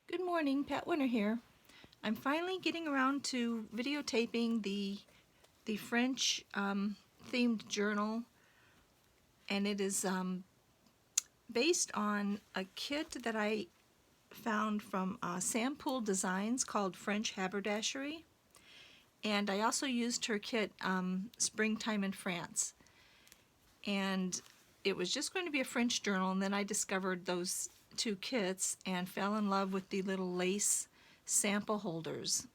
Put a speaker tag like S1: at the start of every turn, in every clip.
S1: Good morning, Pat Winter here. I'm finally getting around to videotaping the French themed journal, and it is based on a kit that I found from Sam Poole Designs called French Haberdashery, and I also used her kit Springtime in France. And it was just going to be a French journal, and then I discovered those two kits and fell in love with the little lace sample holders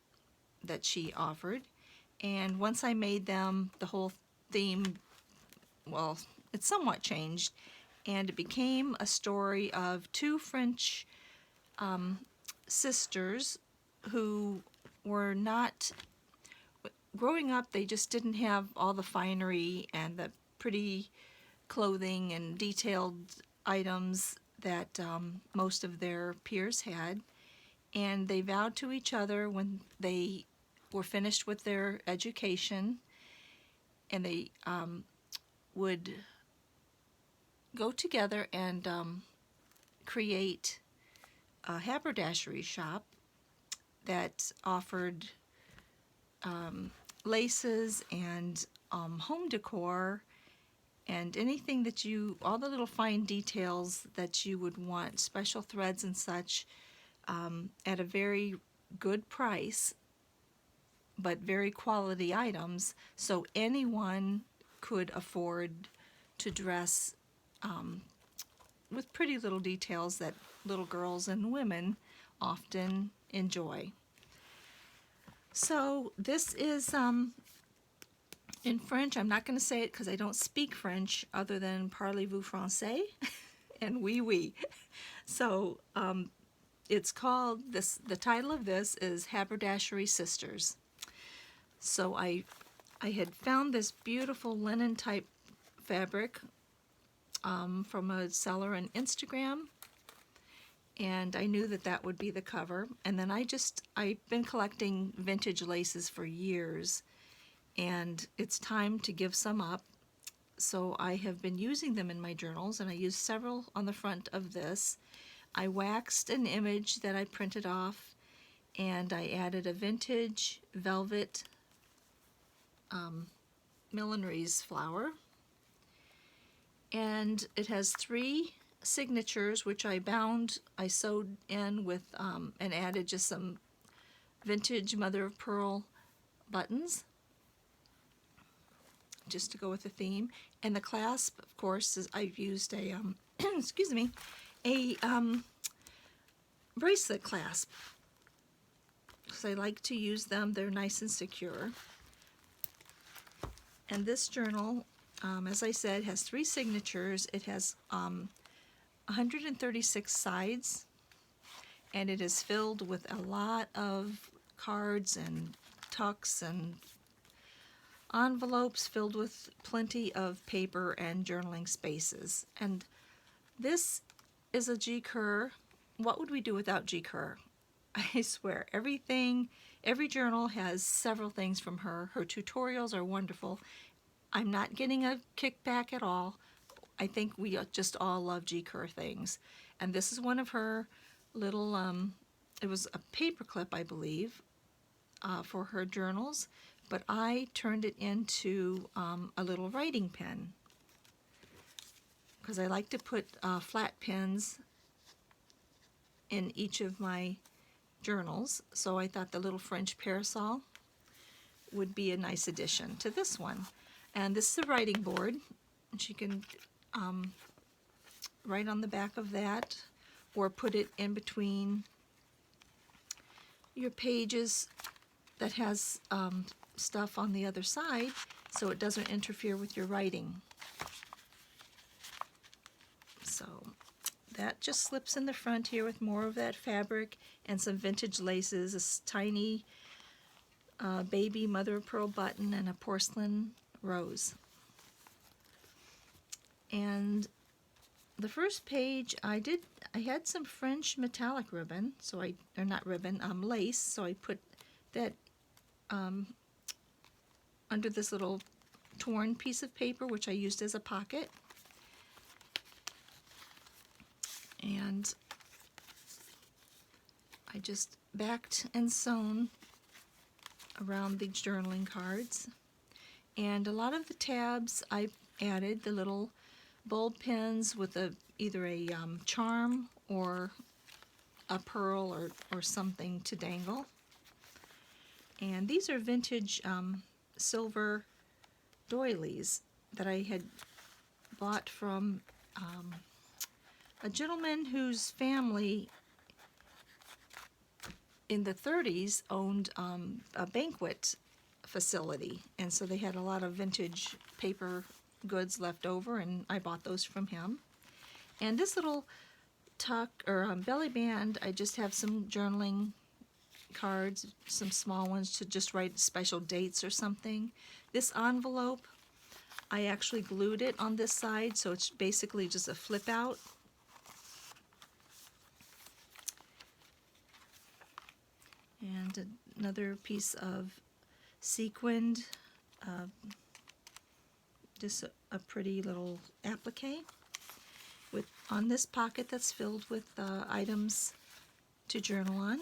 S1: that she offered. And once I made them, the whole theme, well, it somewhat changed, and it became a story of two French sisters who were not, growing up, they just didn't have all the finery and the pretty clothing and detailed items that most of their peers had, and they vowed to each other when they were finished with their education, and they would go together and create a haberdashery shop that offered laces and home decor and anything that all the little fine details that you would want, special threads and such, at a very good price, but very quality items, so anyone could afford to dress with pretty little details that little girls and women often enjoy. So this is in French. I'm not going to say it because I don't speak French other than parlez-vous français and oui oui. So it's called, the title of this is Haberdashery Sisters. So I had found this beautiful linen type fabric from a seller on Instagram, and I knew that that would be the cover. And then I've been collecting vintage laces for years, and it's time to give some up. So I have been using them in my journals, and I used several on the front of this. I waxed an image that I printed off, and I added a vintage velvet millineries flower. And it has 3 signatures, which I sewed in with and added just some vintage mother of pearl buttons just to go with the theme. And the clasp, of course, is I've used a excuse me, a bracelet clasp because I like to use them. They're nice and secure. And this journal, as I said, has 3 signatures. It has 136 sides, and it is filled with a lot of cards and tucks and envelopes filled with plenty of paper and journaling spaces. And this is a Gi Kerr. What would we do without Gi Kerr? I swear, every journal has several things from her. Her tutorials are wonderful. I'm not getting a kickback at all. I think we just all love Gi Kerr things. And this is one of her little, it was a paperclip, I believe, for her journals, but I turned it into a little writing pen because I like to put flat pens in each of my journals, so I thought the little French parasol would be a nice addition to this one. And this is a writing board, and she can write on the back of that or put it in between your pages that has stuff on the other side so it doesn't interfere with your writing. So that just slips in the front here with more of that fabric and some vintage laces, a tiny baby mother of pearl button, and a porcelain rose. And the first page I had some French metallic ribbon, lace, so I put that under this little torn piece of paper, which I used as a pocket. And I I just backed and sewn around the journaling cards. And a lot of the tabs I added the little bulb pins with either a charm or a pearl or something to dangle. And these are vintage silver doilies that I had bought from a gentleman whose family in the 30s owned a banquet facility, and so they had a lot of vintage paper goods left over, and I bought those from him. And this little tuck or belly band, I just have some journaling cards, some small ones to just write special dates or something. This envelope, I actually glued it on this side, so it's basically just a flip out. And another piece of sequined, just a pretty little applique with on this pocket that's filled with items to journal on.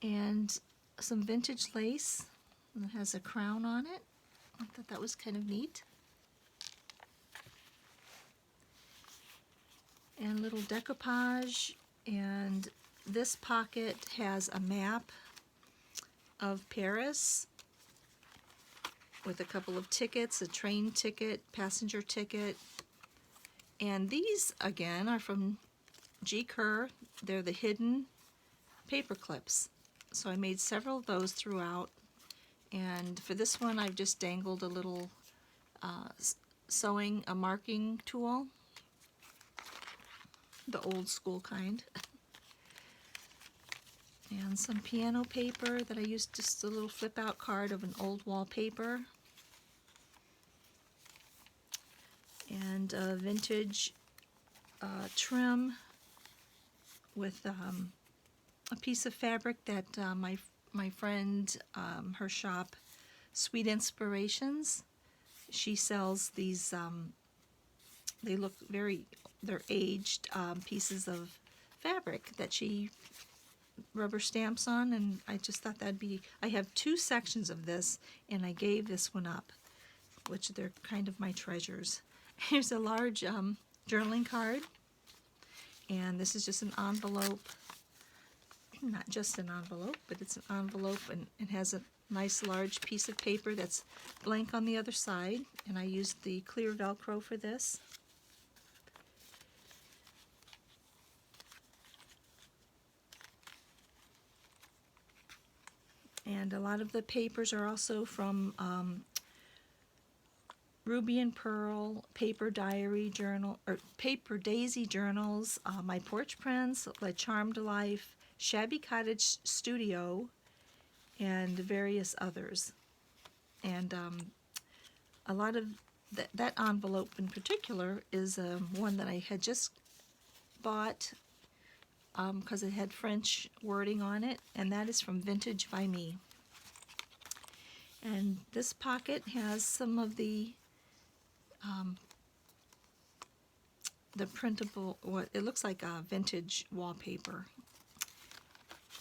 S1: And some vintage lace that has a crown on it. I thought that was kind of neat. And little decoupage, and this pocket has a map of Paris with a couple of tickets, a train ticket, passenger ticket. And these, again, are from Gi Kerr. They're the hidden paper clips. So I made several of those throughout. And for this one, I've just dangled a little sewing, a marking tool, the old school kind. And some piano paper that I used, just a little flip out card of an old wallpaper. And a vintage trim with a piece of fabric that my friend, her shop, Sweet Inspirations, she sells these, they look they're aged pieces of fabric that she rubber stamps on, and I just thought that'd be, I have two sections of this, and I gave this one up, which they're kind of my treasures. Here's a large journaling card, and this is just an envelope, not just an envelope, but it's an envelope, and it has a nice large piece of paper that's blank on the other side, and I used the clear Velcro for this. And a lot of the papers are also from Ruby and Pearl, Paper Diary Journal, or Paper Daisy Journals, my Porch Prints, LeCharmed Life, Shabby Cottage Studio, and various others. And a lot of that envelope in particular is one that I had just bought because it had French wording on it, and that is from Vintagebyme. And this pocket has some of the printable, what it looks like a vintage wallpaper.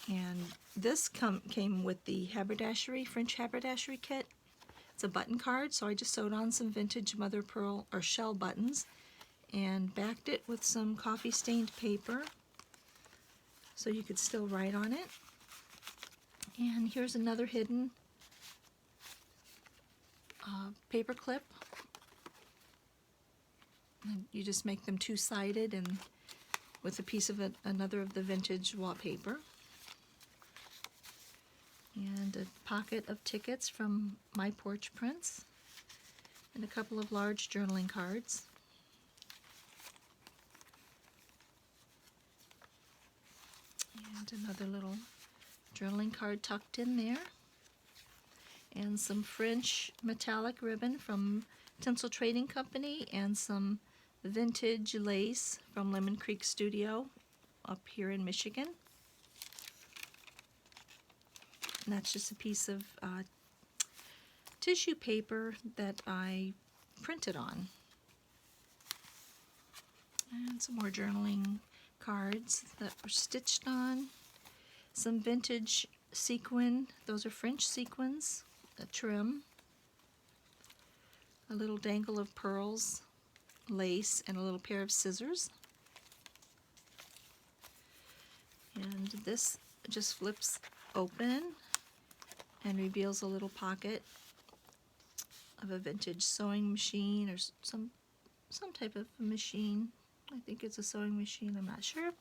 S1: And this came with the Haberdashery, French Haberdashery kit. It's a button card, so I just sewed on some vintage mother of pearl or shell buttons and backed it with some coffee stained paper so you could still write on it. And here's another hidden paper clip. And you just make them two-sided and with a piece of another of the vintage wallpaper. And a pocket of tickets from my Porch Prints, and a couple of large journaling cards. And another little journaling card tucked in there. And some French metallic ribbon from Tinsel Trading Company, and some vintage lace from Lemon Creek Studio up here in Michigan. And that's just a piece of tissue paper that I printed on. And some more journaling cards that were stitched on. Some vintage sequin, those are French sequins, a trim, a little dangle of pearls, lace, and a little pair of scissors. And this just flips open and reveals a little pocket of a vintage sewing machine or some type of machine. I think it's a sewing machine, I'm not sure.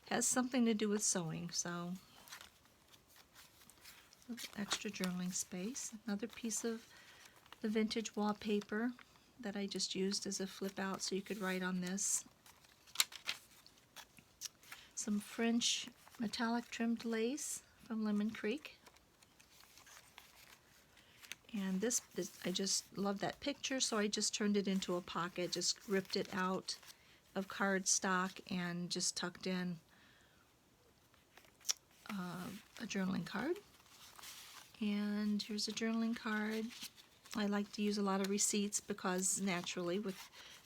S1: Has something to do with sewing, so extra journaling space. Another piece of the vintage wallpaper that I just used as a flip out so you could write on this. Some French metallic trimmed lace from Lemon Creek. And this, I just love that picture, so I just turned it into a pocket, just ripped it out of cardstock and just tucked in a journaling card. And here's a journaling card. I like to use a lot of receipts because naturally with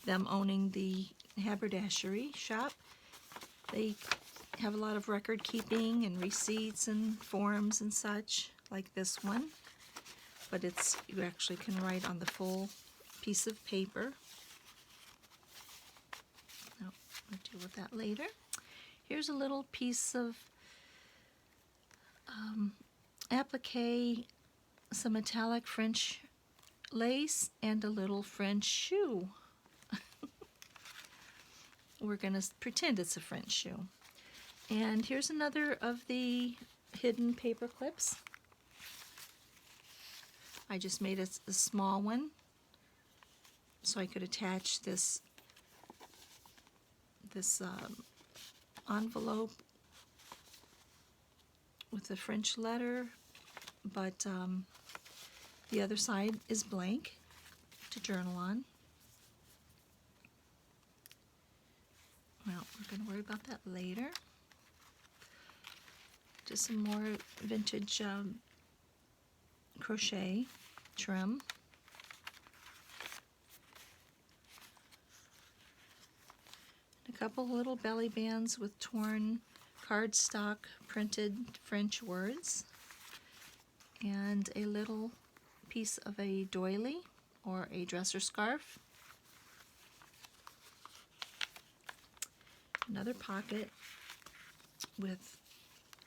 S1: them owning the haberdashery shop, they have a lot of record keeping and receipts and forms and such, like this one. But it's, you actually can write on the full piece of paper. No, we'll deal with that later. Here's a little piece of applique, some metallic French lace, and a little French shoe. We're going to pretend it's a French shoe. And here's another of the hidden paper clips. I just made a small one so I could attach this envelope with a French letter, but the other side is blank to journal on. Well, we're going to worry about that later. Just some more vintage crochet trim. A couple little belly bands with torn cardstock printed French words, and a little piece of a doily or a dresser scarf. Another pocket with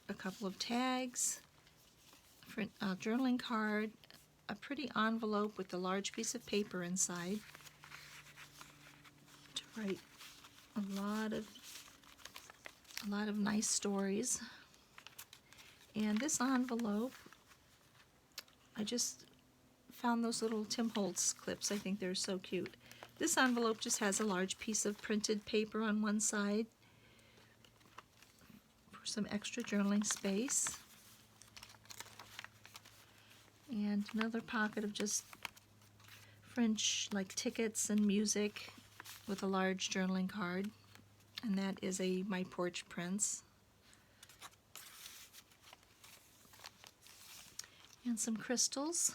S1: a couple of tags, a journaling card, a pretty envelope with a large piece of paper inside to write a lot of nice stories. And this envelope, I just found those little Tim Holtz clips. I think they're so cute. This envelope just has a large piece of printed paper on one side for some extra journaling space. And another pocket of just French like tickets and music with a large journaling card. And that is my Porch Prints. And some crystals.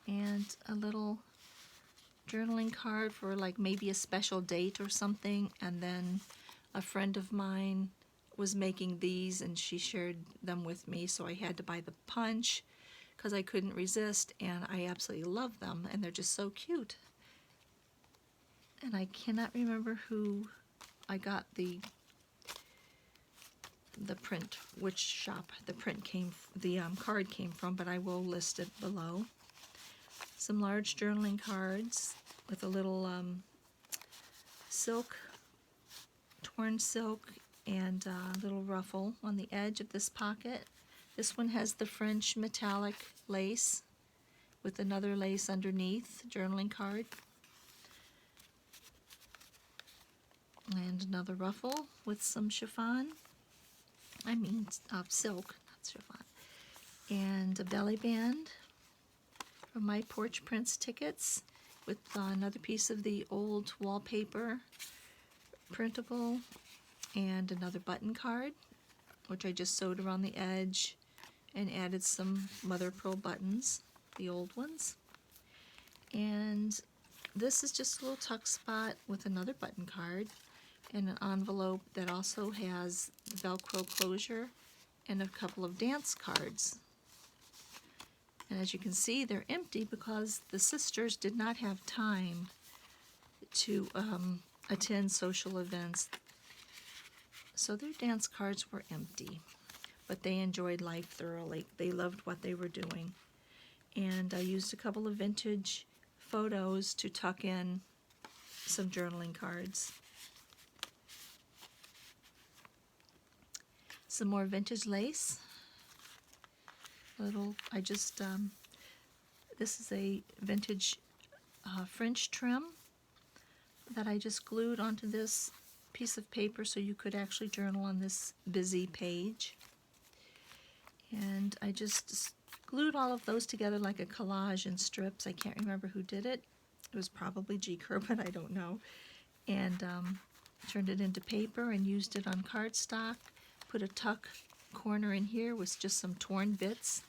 S1: And a little journaling card for like maybe a special date or something. And then a friend of mine was making these and she shared them with me, so I had to buy the punch because I couldn't resist, and I absolutely love them, and they're just so cute. And I cannot remember who I got the print, which shop the card came from, but I will list it below. Some large journaling cards with a little torn silk, and a little ruffle on the edge of this pocket. This one has the French metallic lace with another lace underneath, journaling card. And another ruffle with some chiffon. Silk, not chiffon. And a belly band from my Porch Prints tickets with another piece of the old wallpaper printable, and another button card, which I just sewed around the edge and added some mother of pearl buttons, the old ones. And this is just a little tuck spot with another button card in an envelope that also has the Velcro closure and a couple of dance cards. And as you can see, they're empty because the sisters did not have time to attend social events. So their dance cards were empty, but they enjoyed life thoroughly. They loved what they were doing. And I used a couple of vintage photos to tuck in some journaling cards. Some more vintage lace. This is a vintage French trim that I just glued onto this piece of paper so you could actually journal on this busy page. And I just glued all of those together like a collage in strips. I can't remember who did it. It was probably Gi Kerr, but I don't know. And turned it into paper and used it on cardstock. Put a tuck corner in here with just some torn bits,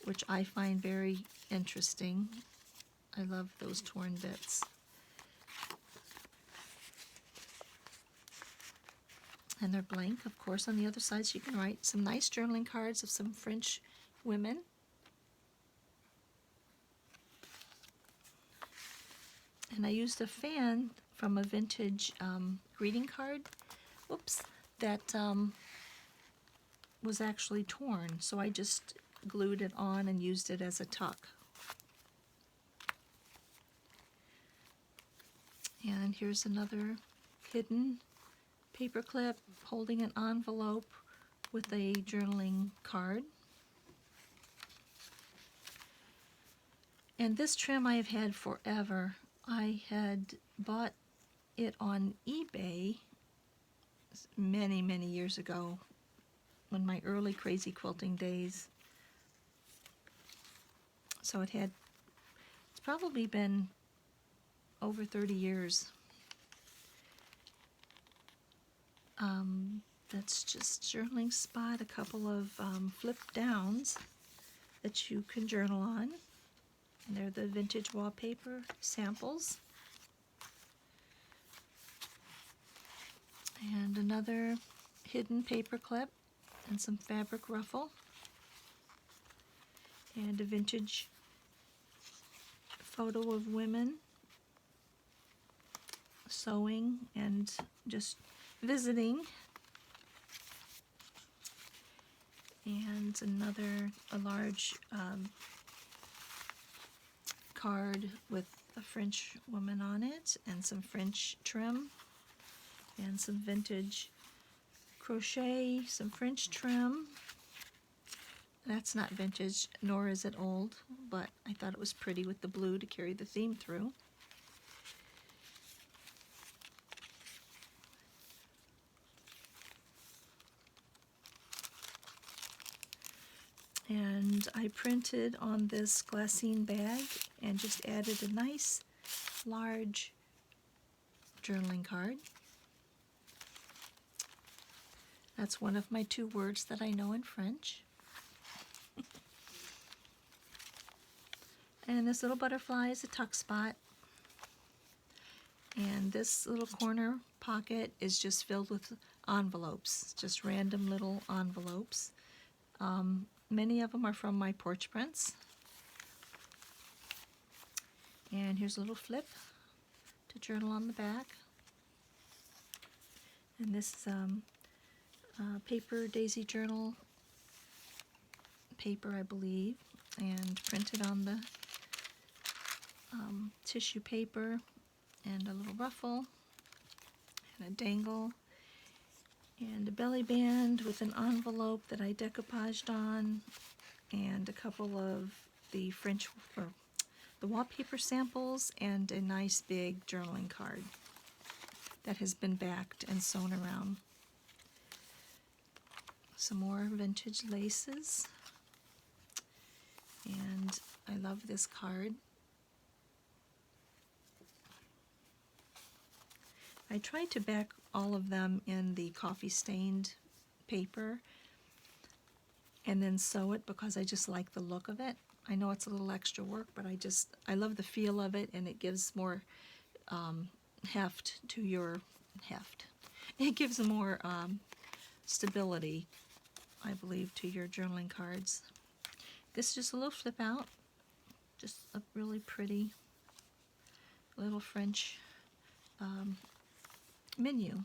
S1: which I find very interesting. I love those torn bits. And they're blank, of course, on the other side, so you can write some nice journaling cards of some French women. And I used a fan from a vintage greeting card, that was actually torn, so I just glued it on and used it as a tuck. And here's another hidden paperclip holding an envelope with a journaling card. And this trim I have had forever. I had bought it on eBay many, many years ago, in my early crazy quilting days. So it's probably been over 30 years. That's just journaling spot, a couple of flip downs that you can journal on. And they're the vintage wallpaper samples. And another hidden paper clip and some fabric ruffle. And a vintage photo of women sewing and just visiting. And a large card with a French woman on it and some French trim and some vintage crochet, some French trim. That's not vintage, nor is it old, but I thought it was pretty with the blue to carry the theme through. And I printed on this glassine bag and just added a nice large journaling card. That's one of my 2 words that I know in French. And this little butterfly is a tuck spot. And this little corner pocket is just filled with envelopes, just random little envelopes. Many of them are from my Porch Prints. And here's a little flip to journal on the back. And this is paper daisy journal paper, I believe, and printed on the tissue paper, and a little ruffle and a dangle and a belly band with an envelope that I decoupaged on, and a couple of the the wallpaper samples, and a nice big journaling card that has been backed and sewn around. Some more vintage laces, and I love this card. I tried to back all of them in the coffee stained paper and then sew it because I just like the look of it. I know it's a little extra work, but I love the feel of it, and it gives more heft to your heft. It gives more stability, I believe, to your journaling cards. This is just a little flip out, just a really pretty little French menu,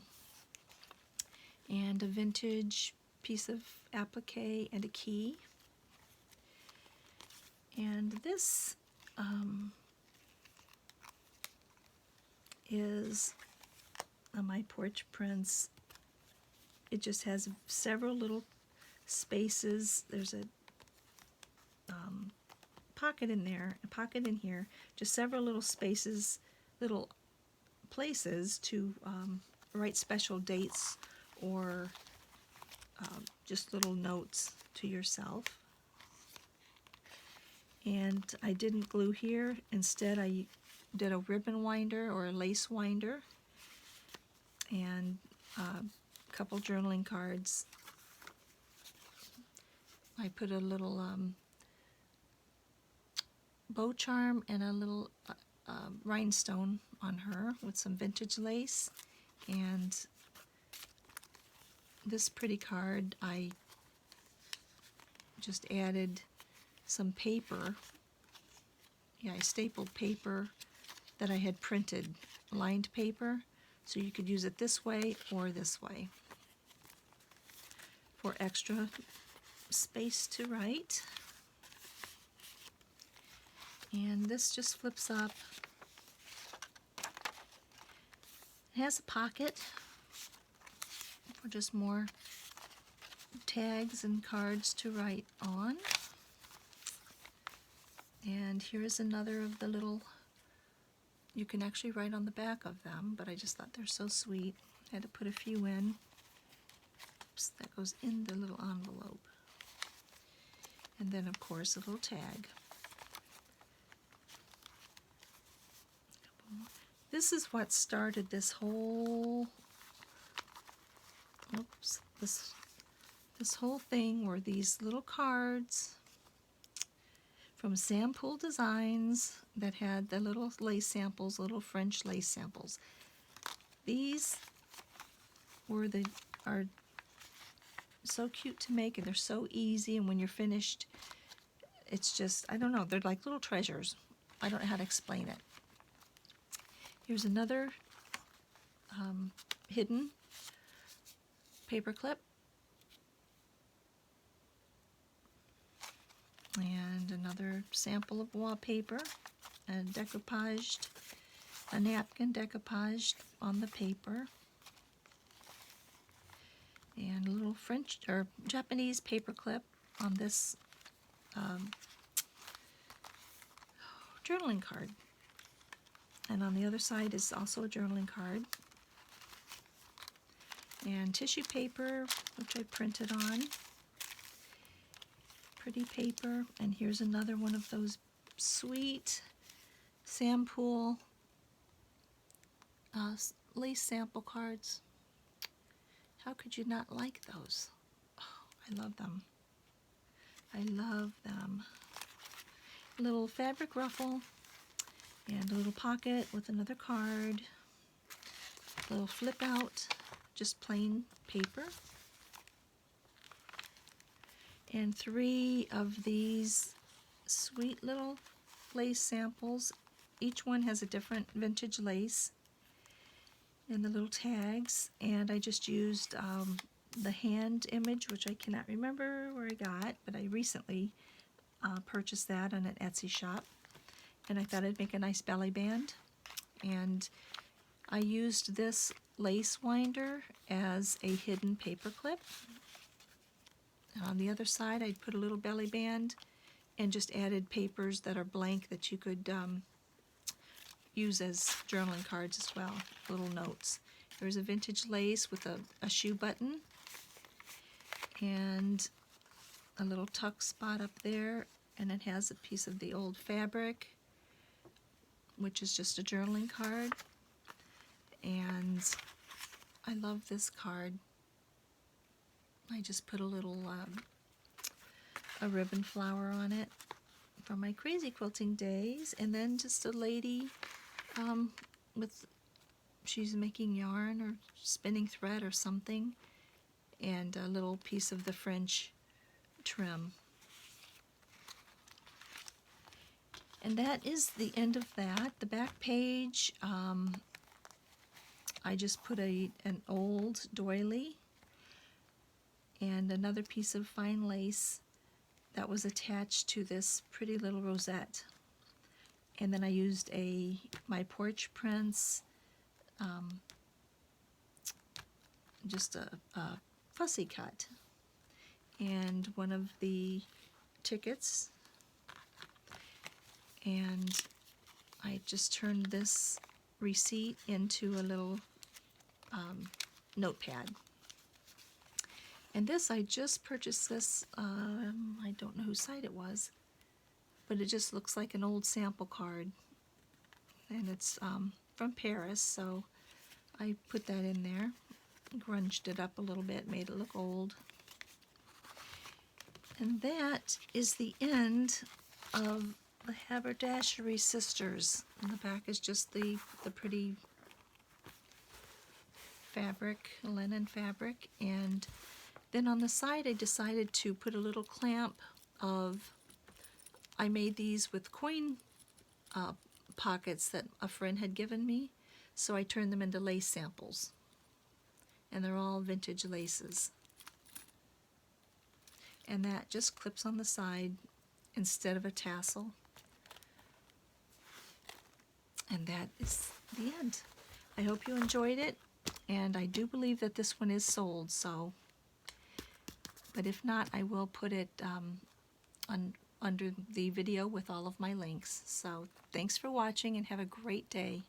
S1: and a vintage piece of applique and a key. And this is my Porch Prints. It just has several little spaces. There's a pocket in there, a pocket in here, just several little spaces, little places to write special dates or just little notes to yourself. And I didn't glue here. Instead, I did a ribbon winder or a lace winder, and a couple journaling cards. I put a little bow charm and a little rhinestone on her with some vintage lace. And this pretty card, I just added some paper. Yeah, I stapled paper that I had printed, lined paper, so you could use it this way or this way for extra space to write. And this just flips up. It has a pocket for just more tags and cards to write on. And here's another of the little, you can actually write on the back of them, but I just thought they're so sweet. I had to put a few in. Oops, that goes in the little envelope. And then, of course, a little tag. This is what started this whole, oops, this whole thing were these little cards from Sam Poole Designs that had the little lace samples, little French lace samples. These are so cute to make, and they're so easy, and when you're finished, it's just, I don't know, they're like little treasures. I don't know how to explain it. Here's another hidden paperclip. And another sample of wallpaper, a napkin decoupaged on the paper, and a little French or Japanese paperclip on this journaling card. And on the other side is also a journaling card, and tissue paper, which I printed on. Pretty paper. And here's another one of those sweet Sam Poole lace sample cards. How could you not like those? Oh, I love them. I love them. A little fabric ruffle and a little pocket with another card. A little flip out, just plain paper. And 3 of these sweet little lace samples. Each one has a different vintage lace and the little tags. And I just used the hand image, which I cannot remember where I got, but I recently purchased that on an Etsy shop. And I thought it'd make a nice belly band. And I used this lace winder as a hidden paper clip. On the other side, I'd put a little belly band and just added papers that are blank that you could use as journaling cards as well, little notes. There's a vintage lace with a shoe button and a little tuck spot up there, and it has a piece of the old fabric, which is just a journaling card. And I love this card. I just put a little a ribbon flower on it from my crazy quilting days, and then just a lady with she's making yarn or spinning thread or something, and a little piece of the French trim. And that is the end of that. The back page, I just put an old doily and another piece of fine lace that was attached to this pretty little rosette. And then I used my Porch Prints, just a fussy cut, and one of the tickets, and I just turned this receipt into a little notepad. And this, I just purchased this, I don't know whose site it was, but it just looks like an old sample card, and it's from Paris, so I put that in there, grunged it up a little bit, made it look old. And that is the end of the Haberdashery Sisters. And the back is just the pretty fabric, linen fabric, and then on the side I decided to put a little clamp of, I made these with coin pockets that a friend had given me, so I turned them into lace samples, and they're all vintage laces. And that just clips on the side instead of a tassel. And that is the end. I hope you enjoyed it, and I do believe that this one is sold, so, but if not, I will put it under the video with all of my links. So thanks for watching and have a great day.